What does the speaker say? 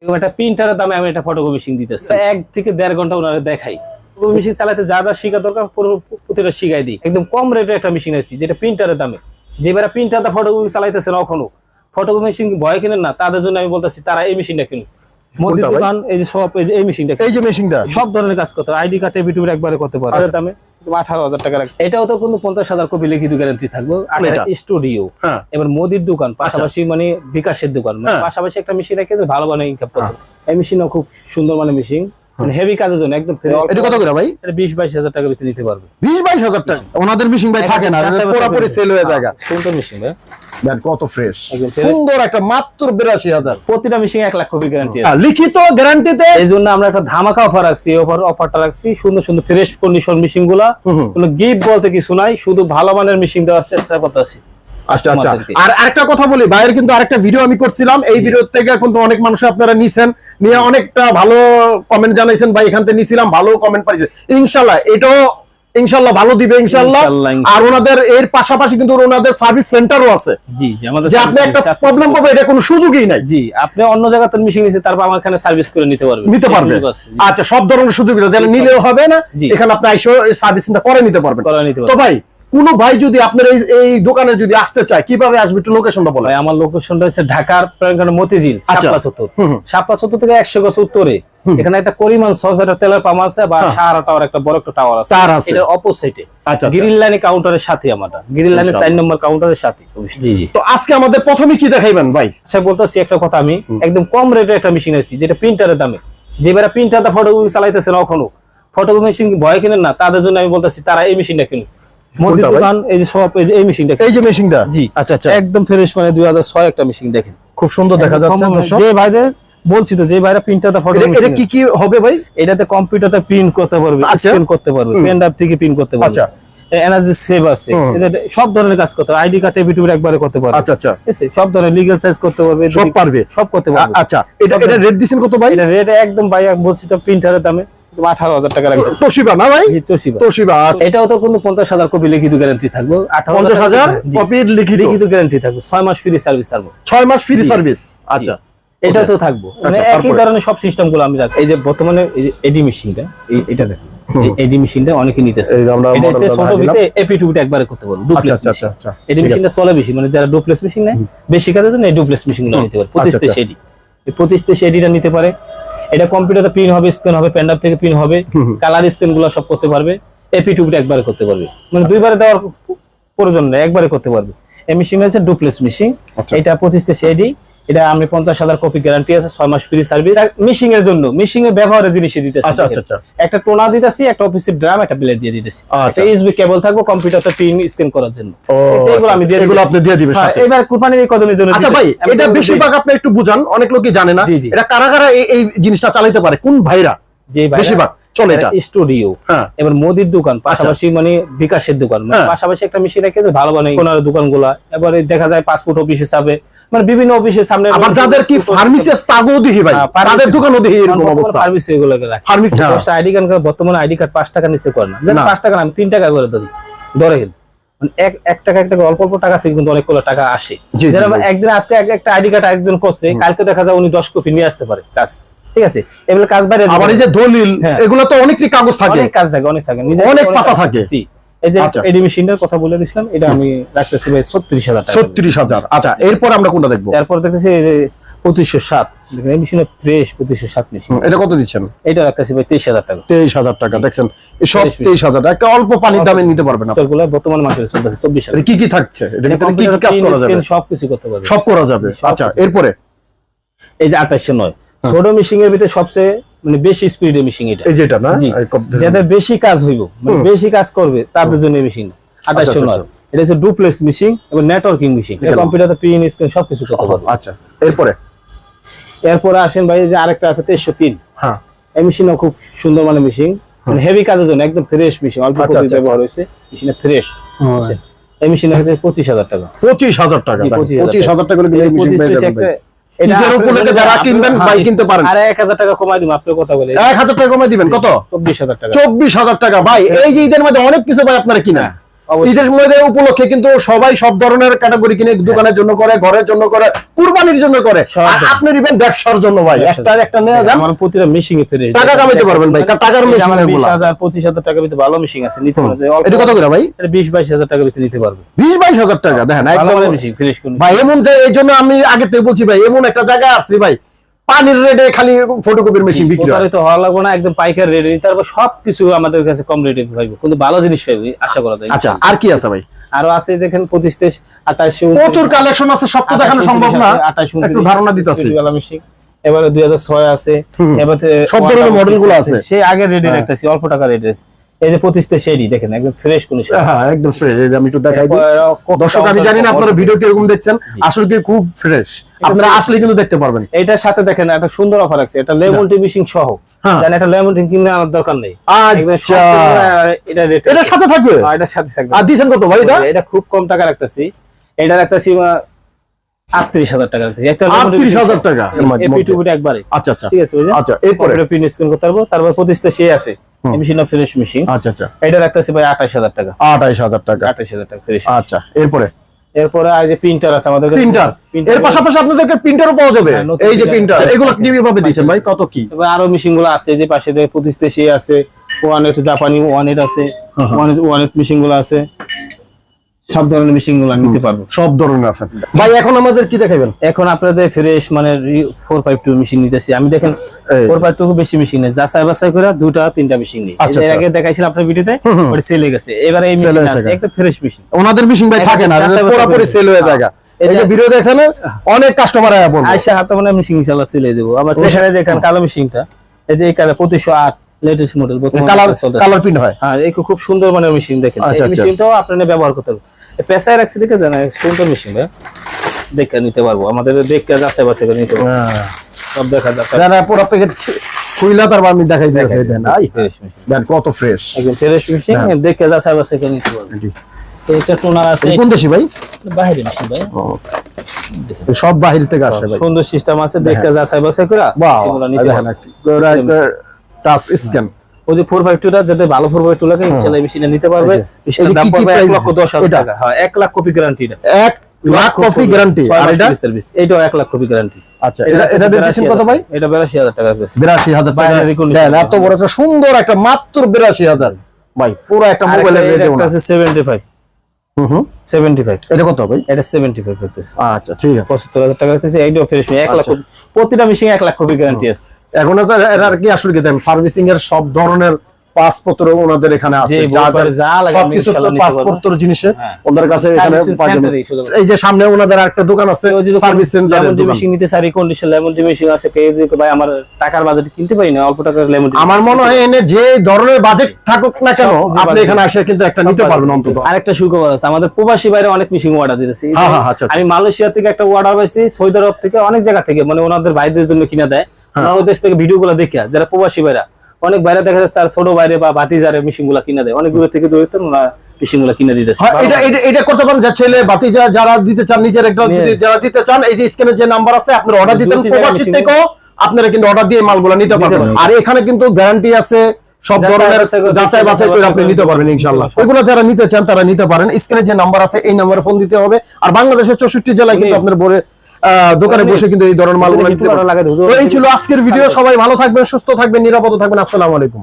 একটা প্রিন্টারের দামে আমি একটা ফটোকপি মেশিন দিতেছি 1 থেকে 1.5 ঘন্টা ওনারা দেখাই। মেশিন চালাতে যা যা শিখা দরকার প্রতিটা শিখাই দিই। একদম কম রেটে একটা মেশিন আছে যেটা প্রিন্টারের দামে। যে যারা প্রিন্টারটা ফটোকপি চালাইতেছে না এখনো ফটোকপি মেশিন ভয় কিনেন না, তাদের জন্য আমি বলতেছি তারা এই মেশিনটা কিনুন। মোদি দোকান এই যে সব এই মেশিনটা, এই যে মেশিনটা সব ধরনের কাজ করতে পারে। আইডি কার্ড এবিটিউর একবারে করতে পারে। এর দামে 18,000 টাকা। এটাও তো কিন্তু 50,000 কপি লিখিত গ্যারান্টি থাকবে। আর এটা স্টুডিও। এবার মোদির দোকান পাশাপাশি মানে বিকাশের দোকান পাশাপাশি একটা মেশিন রেখে ভালো মানে ইনকাম করতে। এই মেশিনও খুব সুন্দর মানে মেশিন, মানে হেভি কাজের জন্য একদম। এটা কত করে ভাই? এটা 20-22,000 টাকা ভিতরে নিতে পারবে। 20-22,000 টাকা? ওনাদের মেশিন ভাই থাকে না, পুরোপুরি সেল হয়ে যায়। সুন্দর মেশিন ভাই, দেন কত ফ্রেশ সুন্দর একটা, মাত্র 82,000। প্রতিটা মেশিন 1 লাখ কপি গ্যারান্টি আছে, লিখিত গ্যারান্টিতে। এই জন্য আমরা একটা ধামাকা অফার রাখছি। অফারটা রাখছি সুন্দর সুন্দর ফ্রেশ কন্ডিশন মেশিন গুলা। কোনো গিফট বলতে কিছু নাই, শুধু ভালো মানের মেশিন দেওয়ার চেষ্টা করতেছি। আচ্ছা আচ্ছা। আর আরেকটা কথা বলি, ভাইয়ের কিন্তু আরেকটা ভিডিও আমি করছিলাম, এই ভিডিও থেকে কিন্তু অনেক মানুষ আপনারা নিছেন, নিয়ে অনেকটা ভালো কমেন্ট জানাইছেন, ভাই এখান থেকে নিছিলাম, ভালো কমেন্ট পাইছে। ইনশাআল্লাহ এটাও ইনশাআল্লাহ ভালো দিবে ইনশাআল্লাহ। আর ওনাদের এর পাশাপাশি কিন্তু ওনাদের সার্ভিস সেন্টারও আছে। জি জি, আমাদের যে আপনি একটা প্রবলেম পাবে এটা কোনো সুযোগই নাই। জি, আপনি অন্য জায়গাতে মেশিন নিতে তারপর আমার এখানে সার্ভিস করে নিতে পারবেন। আচ্ছা, সব ধরনের সুযোগ আছে, যেন নিলেও হবে না, এখানে আপনি আইসো সার্ভিসিংটা করে নিতে পারবেন। তো ভাই কোন ভাই যদি আপনার এই দোকানে যদি আসতে চায় কিভাবে আসবে, একটু লোকেশনটা বলেন। আমার লোকেশনটা হচ্ছে ঢাকার মতিঝিল শাপলা চত্বর থেকে 100 গজ উত্তরে। এখানে একটা করিমান সহজাটা তেলের পাম্প আছে, বা সাহারা টাওয়ার একটা বড় একটা টাওয়ার আছে, এটার অপোজিটে। আচ্ছা, গ্রিল লাইনে কাউন্টারের সাথে, আমাদের গ্রিল লাইনে 4 নম্বর কাউন্টারের সাথে। জি জি। তো আজকে আমাদের প্রথমে কি দেখাইবেন ভাই? আচ্ছা, বলতেছি একটা কথা, আমি একদম কম রেটে একটা মেশিন আছে যেটা প্রিন্টারের দামে। যে যারা প্রিন্টারটা ফটোকপি চালাইতেছে না এখনো ফটোকপি মেশিন ভয় কিনেন না, তাদের জন্য আমি বলতেছি তারা এই মেশিনটা কিনুন। মোদি দোকান এই যে সব এই মেশিনটা, এই যে মেশিনটা। জি আচ্ছা আচ্ছা, একদম ফ্রেশ মানে 2006 একটা মেশিন। দেখেন খুব সুন্দর দেখা যাচ্ছে দর্শক। যে ভাইদের বলছি তো, যে ভাইরা প্রিন্টারটা ফটো, এটা কি কি হবে ভাই? এটাতে কম্পিউটারতে প্রিন্ট করতে পারবে, স্ক্যান করতে পারবে, পেন ড্রাইভ থেকে প্রিন্ট করতে পারবে। আচ্ছা, এনার্জি সেভ আছে, সব ধরনের কাজ করতে পারবে। আইডি কার্ড এবিটিউর একবারে করতে পারবে। আচ্ছা আচ্ছা, সব ধরনের লিগ্যাল সাইজ করতে পারবে, সব পারবে, সব করতে পারবে। আচ্ছা, এটা রেট দিবেন কত ভাই? এটা রেট একদম ভাই বলছি তো, প্রিন্টারের দামে 18,000 টাকা লাগবে। তোশিবা না ভাই? জি, তোশিবা। এটাও তো কিন্তু 50,000 কপি লিখিত গ্যারান্টি থাকবে। 50,000 কপির লিখিত গ্যারান্টি থাকবে। 6 মাস ফ্রি সার্ভিস থাকবে। 6 মাস ফ্রি সার্ভিস। আচ্ছা, এটা তো থাকবো, মানে একই ধরনের সব সিস্টেম গুলো আমি রাখি। এই যে বর্তমানে এডি মেশিনটা, এটা দেখেন, এডি মেশিনটা অনেকে নিতেছে। এটা হচ্ছে ছোট ভিতে এপি2 একবারে করতে পারবো। ডুপ্লেক্স। আচ্ছা আচ্ছা, এডি মেশিনটা চলে বেশি, মানে যারা ডুপ্লেক্স মেশিন নেয় বেশি কাজের জন্য এই ডুপ্লেক্স মেশিনগুলো নিতে পারে। 25 এডি, এই 25 এডিটা নিতে পারে। এটা কম্পিউটারে প্রিন্ট হবে, স্ক্যান হবে, পেন ড্রাইভ থেকে প্রিন্ট হবে, কালার স্ক্যান গুলো সব করতে পারবে। এপি2 একবারে করতে পারবে, মানে দুইবারে দেওয়ার প্রয়োজন নেই, একবারে করতে পারবে। এই মেশিন হচ্ছে ডুপ্লেক্স মেশিন। এটা 25 এডি, এটা আমি 50,000 কপি গ্যারান্টি আছে, 6 মাস ফ্রি সার্ভিস। মিশিং এর জন্য, মিশিং এর ব্যবহারের জিনিস দিতেছি। আচ্ছা আচ্ছা, একটা টোনা দিতেছি, একটা অফিসের ড্রাম, একটা প্লেট দিয়ে দিতেছি। একটা ইউএসবি কেবল থাকবে কম্পিউটারটা প্রিন্ট স্ক্যান করার জন্য। এগুলো আমি দিয়ে দিই, এগুলো আপনি দিয়ে দিবেন সাথে। এবার কুরবানির এই কদমের জন্য। আচ্ছা ভাই, এটা বেশিরভাগ আপনি একটু বুঝান, অনেক লোকই জানে না এটা কারা কারা এই জিনিসটা চালাতে পারে, কোন ভাইরা? যে বেশিরভাগ চলে এটা স্টুডিও। এবার মোদির দোকান পাশাপাশি মানে বিকাশের দোকান, পাশাপাশি একটা মেশিন রেখে ভালো মানে কোনার দোকানগুলা। এবারে দেখা যায় পাসপোর্ট অফিস হিসাবে, মানে বিভিন্ন অফিসের সামনে। আবার যাদের কি ফার্মেসিস তাগো দিহি ভাই, তাদের দোকানও দিহি এরকম অবস্থা। ফার্মেসি এগুলোকে রাখে। ফার্মেসি 10টা আইডি কার্ড, বর্তমানে আইডি কার্ড 5 টাকা নিচে করে না। 5 টাকা না, আমি 3 টাকা করে ধরি, ধরেন মানে 1 টাকা অল্প অল্প টাকা থেকে কিন্তু অনেকগুলো টাকা আসে। যেরকম একদিন আজকে একটা আইডি কার্ড একজন করছে, কালকে দেখা যায় উনি 10 কপি নিয়ে আসতে পারে কাজ। ঠিক আছে, এগুলো কাজ বাইরে। আবার এই যে দলিল, এগুলো তো অনেকই কাগজ থাকে, অনেক কাজ থাকে, অনেক থাকে, অনেক পাতা থাকে। জি, এই যে এডি মেশিনটার কথা বলে দিছিলাম, এটা আমি রাখতেছি ভাই 36,000 টাকা। 36,000। আচ্ছা, এরপর আমরা কোনটা দেখবো? এরপর দেখতেছি 2507। দেখেন এই মেশিনে ফ্রেশ 2507 মেশিন। এটা কত দিচ্ছেন? এটা রাখতেছি ভাই 23,000 টাকা। 23,000 টাকা। দেখছেন এই সব 23,000 টাকা, অল্প পানির দামে নিতে পারবেন আপনারা। এগুলো বর্তমান মার্কেটে চলতেছে 24,000। কি কি থাকছে এটা? ভিতরে কি কি কাজ করা যাবে? সব কিছু করতে পারবে, সব করা যাবে। আচ্ছা, এরপরে এই যে 2809 ছোট মেশিন এর ভিতরে সবচেয়ে মানে বেশি স্পিডের মেশিন এটা। এই যেটা না, যাদের বেশি কাজ হইব, মানে বেশি কাজ করবে তাদের জন্য এই মেশিন 2809। এটা হচ্ছে ডুপ্লেক্স মেশিন এবং নেটওয়ার্কিং মেশিন। এটা কম্পিউটারে প্রিন্ট স্ক্যান সবকিছু করতে পারবে। আচ্ছা, এরপরে আসেন ভাই, যে আরেকটা আছে 2303। হ্যাঁ, এই মেশিনও খুব সুন্দর মানে মেশিন, মানে হেভি কাজের জন্য একদম ফ্রেশ মেশিন। অল্প করে ব্যবহার হয়েছে, মেশিনটা ফ্রেশ। এই মেশিনের ক্ষেত্রে 25,000 টাকা। 25,000 টাকা। 25,000 টাকা করে এই মেশিন পেয়ে যাবেন। ঈদের উপলক্ষে যারা কিনবেন ভাই কিনতে পারেন। আর 1,000 টাকা কমাই দিবেন, আপনি কথা বলে 1,000 টাকা কমাই দিবেন। কত? 24,000 টাকা। 24,000 টাকা ভাই, এই যে ঈদের মধ্যে অনেক কিছু ভাই আপনারা কিনা। ঈদের মধ্যে উপলক্ষে কিন্তু সবাই সব ধরনের ক্যাটাগরি কিনে দোকানের জন্য করে, ঘরের জন্য করে, কুরবানির জন্য করে, আর আপনি নেবেন ব্যবসার জন্য ভাই। একটা নিয়ে যান, আমার প্রতিটা মেশিং এ ফিরে টাকা কামাইতে পারবেন ভাই। টাকার মেশিন এগুলো 20,000 25,000 টাকা ভিতরে ভালো মেশিং আছে, নিতে পারবেন। এটা কত করে ভাই? এটা 20-22,000 টাকা ভিতরে নিতে পারবে। 20-22,000 টাকা দেখেন একদম মেশিং ফ্রেশ কোন ভাই। এমন যে এই জন্য আমি আগে থেকে বলছি ভাই, এমন একটা জায়গা আছে ভাই, পানির রেটে খালি ফটোকপির মেশিন বিক্রি হয়। তো হওয়া লাগবে না, একদম পাইকারি রেটে নিতে পারবো। সবকিছু আমাদের কাছে কম রেটে পাইবো, কিন্তু ভালো জিনিস পাইবো আশা করা যায়। আচ্ছা, আর কি আছে ভাই? আরো আছে দেখেন 25, 28, প্রচুর কালেকশন আছে, সব তো দেখানো সম্ভব না, একটু ধারণা দিতেছি। এবারে 2006 আছে, এবারে সব ধরনের মডেলগুলো আছে। সেই আগের রেটে রাখতেছি, অল্প টাকা রেটে। এই যে 25 তে শেডি দেখেন, একদম ফ্রেশ কন্ডিশন। হ্যাঁ, একদম ফ্রেশ। এই যে আমি একটু দেখাই দিই দর্শক, আমি জানি না আপনারা ভিডিও কিরকম দেখছেন, আসলে কি খুব ফ্রেশ, আপনারা আসলে কিন্তু দেখতে পারবেন। এটার সাথে দেখেন একটা সুন্দর অফার আছে, এটা লেমন টি মেশিন সহ। জানেন এটা লেমন টি কিনে আমার দরকার নেই, আচ্ছা এটা রেট এটার সাথে থাকবে। এটার সাথে থাকবে। আর দিবেন কত ভাই? এটা খুব কম টাকা রাখতেছি, এটা রাখতেছি 38,000 টাকা রাখতেছি। একটা 38,000 টাকা এপিটুবিটা একবারে। আচ্ছা আচ্ছা ঠিক আছে। আচ্ছা, এরপরে প্রিন্ট স্ক্রিন করতে পারবো। তারপর 25 তে সে আছে মেশিন, ফ্রেশ মেশিন। আচ্ছা আচ্ছা, এটা রাখতেছি ভাই 28,000 টাকা। 28,000 টাকা, 28,000 টাকা ফ্রেশ। আচ্ছা, এরপরে আর যে প্রিন্টার আছে আমাদের কাছে, প্রিন্টার, এর পাশাপাশি আপনাদেরকে প্রিন্টারও পাওয়া যাবে। এই যে প্রিন্টার, এগুলো কিভাবে দিচ্ছেন ভাই, কত কি? এবার আরো মেশিন গুলো আছে, যে পাশে 25 তে সে আছে, 1.8 জাপানি 1.8 আছে, 1.8 মেশিন গুলো আছে। সব ধরনের মেশিন গুলো নিতে পারবো, সব ধরনের আছে ভাই। এখন আমাদের কি দেখাবেন? এখন আপনাদের ফ্রেশ মানে 452 মেশিন নিতেছি আমি। দেখেন 452 বেশি মেশিন নেই, যাচাই বাছাই করে 2-3টা মেশিন নেই। এর আগে দেখাইছিলাম আপনার ভিডিওতে, ওটা সেল হয়ে গেছে। এবারে এই মেশিন আছে একটা ফ্রেশ মেশিন। ওনাদের মেশিন ভাই থাকে না, পুরোপুরি সেল হয়ে যায়। এই যে ভিডিও দেখছেন, অনেক কাস্টমার আয়া বলবো আয়শা হাতে মানে মেশিন ইনশাআল্লাহ সেল দেব। আবার এখানে দেখেন কালো মেশিনটা, এই যে এই colour 2508 latest model, colour print হয়। হ্যাঁ, এই খুব সুন্দর মানে মেশিন। দেখেন এই মেশিনটাও আপনারা ব্যবহার করতে পারবেন। পেশায় রাখছি দেখে জানা সুন্দর মেশিন ভাই, দেখে নিতে পারবো। আমাদের দেখতে যাচ্ছে বাসে করে নিতে পারবো, সব দেখা যাচ্ছে। যারা পুরো প্যাকেট খুইলা তারপর আমি দেখাই দিয়েছি, দেন আই ফ্রেশ মেশিন, দেন কত ফ্রেশ, একদম ফ্রেশ মেশিন, দেখে যাচ্ছে বাসে করে নিতে পারবো। এটা টোনার আছে। কোন দেশি ভাই? বাইরের মেশিন ভাই, সব বাহির থেকে আসে ভাই। সুন্দর সিস্টেম আছে, দেখে যাচাই বাছাই করে সেগুলো নিতে পারবো। Touch scan. ওই যে 452টা যাতে ভালো 452 লাগে ইনশাআল্লাহ মেশিনটা নিতে পারবে। মেশিনের দাম পড়বে 1,10,000 টাকা। হ্যাঁ, 1 lakh copy guarantee. 1 lakh copy guarantee. আর এটা সার্ভিস, এটাও 1 লাখ কপি গ্যারান্টি। আচ্ছা, এটা দিচ্ছেন কত ভাই? এটা 82,000 টাকা আছে। 82,000 টাকা দেন, এত বড় একটা সুন্দর একটা মাত্র 82,000 ভাই, পুরো একটা মোবাইলের রেট আছে 75। 75 এটা কত ভাই? এটা 75 করতেছে। আচ্ছা, ঠিক আছে, 75,000 টাকা করতেছে। এইটাও ফ্রেশ 1 লাখ, প্রতিটা মেশিনে 1 লাখ কপি গ্যারান্টি আছে। এখন তো এর আর কি আসলে কি দেন, সার্ভিসিং এর সব ধরনের পাসপত্র ওনাদের এখানে আছে, যা লাগে সবকিছু পাসপত্র জিনিসে ওনাদের কাছে এখানে পাবেন। এই যে সামনে ওনাদের একটা দোকান আছে service centre, lemon tea machine নিতে সারি কন্ডিশন লেমন টি মেশিন আছে। কেউ যদি ভাই আমার টাকার বাজেট কিনতে পারি না, অল্প টাকার লেমন টি, আমার মনে হয় এনে যে ধরনের বাজেট থাকুক না কেন আপনি এখানে এসে কিন্তু একটা নিতে পারবেন অন্তত। আরেকটা সুখবর আছে, আমাদের প্রবাসী বাইরে অনেক মেশিন অর্ডার দিতেছি। আমি মালয়েশিয়া থেকে একটা অর্ডার পাইছি, সৌদি আরব থেকে, অনেক জায়গা থেকে, মানে ওনাদের ভাইদের জন্য কিনা দেয়। ওনাদের দেশ থেকে ভিডিও গুলো দেখে যারা প্রবাসী বাইরা, অনেক বাইরে দেখা যাচ্ছে তার ছোট বাইরে বা ভাতিজারে মেশিন গুলা কিনা দেয়, অনেক দূর থেকে দূরে ওরা মেশিন গুলা কিনে দিতেছে। এটা করতে পারেন, যা ছেলে ভাতিজা যারা দিতে চান, নিজের একটা যারা দিতে চান, এই যে স্ক্রিনে যে নাম্বার আছে আপনারা অর্ডার দিতেন। প্রবাসী থেকেও আপনারা কিন্তু অর্ডার দিয়ে মালগুলা নিতে পারবেন। আর এখানে কিন্তু গ্যারান্টি আছে, সব ধরনের যাচাই বাছাই করে আপনি নিতে পারবেন ইনশাআল্লাহ। ওইগুলো যারা নিতে চান তারা নিতে পারেন। স্ক্রিনে যে নাম্বার আছে এই নাম্বারে ফোন দিতে হবে। আর বাংলাদেশের 64 জেলায় কিন্তু আপনার দোকানে বসে কিন্তু এই ধরনের মালগুলো নিতে পারবেন। এই ছিল আজকের ভিডিও। সবাই ভালো থাকবেন, সুস্থ থাকবেন, নিরাপদ থাকবেন। আসসালামু আলাইকুম।